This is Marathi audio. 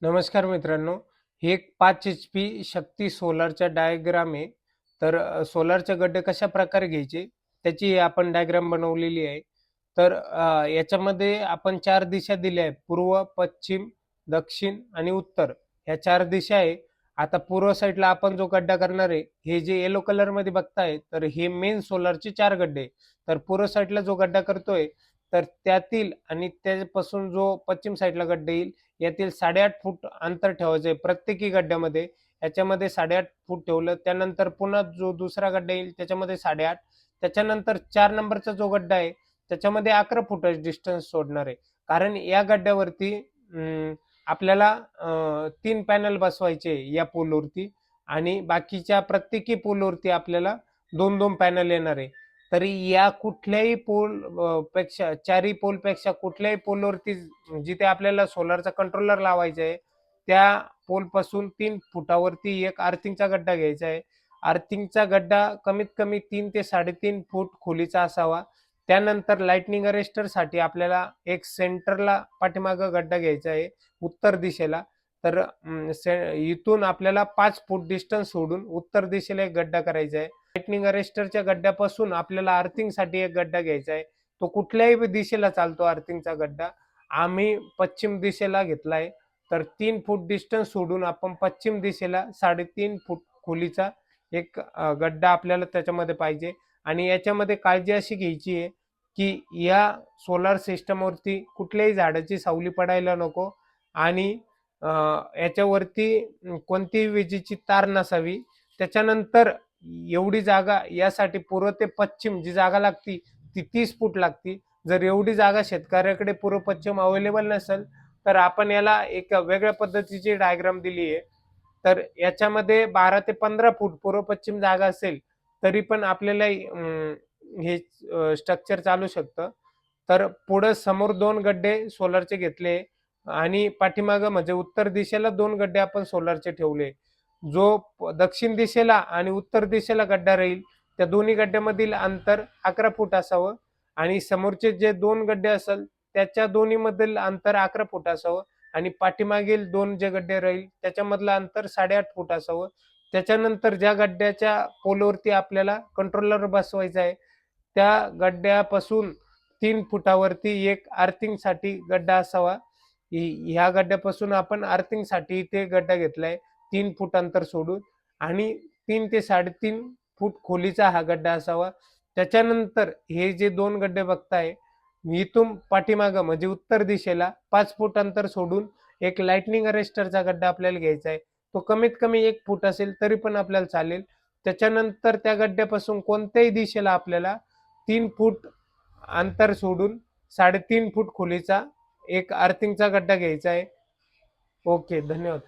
नमस्कार मित्रांनो. हे एक 5 HP शक्ती सोलारचा डायग्राम आहे. तर सोलारचे गड्डे कशा प्रकारे घ्यायचे त्याची आपण डायग्राम बनवलेली आहे. तर याच्यामध्ये आपण 4 दिशा दिल्या आहेत. पूर्व, पश्चिम, दक्षिण आणि उत्तर ह्या 4 दिशा आहे. आता पूर्व साईडला आपण जो गड्डा करणार आहे, हे जे येलो कलरमध्ये बघताय, तर हे मेन सोलारचे 4 गड्डे आहे. तर पूर्व साईडला जो गड्डा करतोय, तर त्यातील आणि त्यापासून जो पश्चिम साईडला गड्डा येईल यातील 8.5 फूट अंतर ठेवायचं आहे प्रत्येकी गड्ड्यामध्ये. याच्यामध्ये 8.5 फूट ठेवलं, त्यानंतर पुन्हा जो दुसरा गड्डा येईल त्याच्यामध्ये 8.5, त्याच्यानंतर 4 नंबरचा जो गड्डा आहे त्याच्यामध्ये 11 फुटाचं डिस्टन्स सोडणार आहे. कारण या गड्ड्यावरती आपल्याला 3 पॅनल बसवायचे या पोलवरती आणि बाकीच्या प्रत्येकी पोलवरती आपल्याला 2-2 पॅनल येणार आहे. तरी या कुठल्याही पोल पेक्षा 4ही पोलपेक्षा कुठल्याही पोलवरती जिथे आपल्याला सोलारचा कंट्रोलर लावायचा आहे त्या पोलपासून 3 फुटावरती एक अर्थिंगचा गड्डा घ्यायचा आहे. अर्थिंगचा गड्डा कमीत कमी 3 ते 3.5 फूट खोलीचा असावा. त्यानंतर लाइटनिंग अरेस्टरसाठी आपल्याला एक सेंटरला पाठीमागं गड्डा घ्यायचा आहे उत्तर दिशेला. तर इथून आपल्याला 5 फूट डिस्टन्स सोडून उत्तर दिशेला एक गड्डा करायचा आहे. लाइटनिंग अरेस्टरच्या गड्ड्यापासून आपल्याला अर्थिंगसाठी एक गड्डा घ्यायचा आहे. तो कुठल्याही दिशेला चालतो अर्थिंगचा गड्डा. आम्ही पश्चिम दिशेला घेतलाय. तर 3 फूट डिस्टन्स सोडून आपण पश्चिम दिशेला 3.5 फूट खोलीचा एक गड्डा आपल्याला त्याच्यामध्ये पाहिजे. आणि याच्यामध्ये काळजी अशी घ्यायची आहे की या सोलार सिस्टमवरती कुठल्याही झाडाची सावली पडायला नको आणि याच्यावरती कोणतीही विजेची तार नसावी. त्याच्यानंतर एवढी जागा यासाठी पूर्व ते पश्चिम जी जागा लागती ती 30 फूट लागती. जर एवढी जागा शेतकऱ्याकडे पूर्व पश्चिम अवेलेबल नसेल तर आपण याला एक वेगळ्या पद्धतीची डायग्राम दिली आहे. तर याच्यामध्ये 12 ते 15 फूट पूर्व पश्चिम जागा असेल तरी पण आपल्याला हे स्ट्रक्चर चालू शकतं. तर पुढे समोर 2 गड्डे सोलारचे घेतले आणि पाठीमागं म्हणजे उत्तर दिशेला 2 गड्डे आपण सोलारचे ठेवले. जो दक्षिण दिशेला आणि उत्तर दिशेला गड्डा राहील त्या दोन्ही गड्ड्यामधील अंतर 11 फूट असावं आणि समोरचे जे 2 गड्डे असेल त्याच्या दोन्ही मधील अंतर 11 फूट असावं आणि पाठीमागील 2 जे गड्डे राहील त्याच्यामधलं अंतर 8.5 फूट असावं. त्याच्यानंतर ज्या गड्ड्याच्या पोलवरती आपल्याला कंट्रोलर बसवायचा आहे त्या गड्ड्यापासून 3 फुटावरती एक अर्थिंगसाठी गड्डा असावा. ह्या गड्ड्यापासून आपण अर्थिंगसाठी इथे गड्डा घेतलाय 3 फूट अंतर सोडून आणि 3 ते 3.5 फूट खोलीचा हा गड्डा असावा. त्याच्यानंतर हे जे 2 गड्डे बघताय इथून पाठीमागं म्हणजे उत्तर दिशेला 5 फूट अंतर सोडून एक लाइटनिंग अरेस्टरचा गड्डा आपल्याला घ्यायचा आहे. तो कमीत कमी 1 फूट असेल तरी पण आपल्याला चालेल. त्याच्यानंतर त्या गड्ड्यापासून कोणत्याही दिशेला आपल्याला 3 फूट अंतर सोडून 3.5 फूट खोलीचा एक अर्थिंगचा गड्डा घ्यायचा आहे. ओके, धन्यवाद.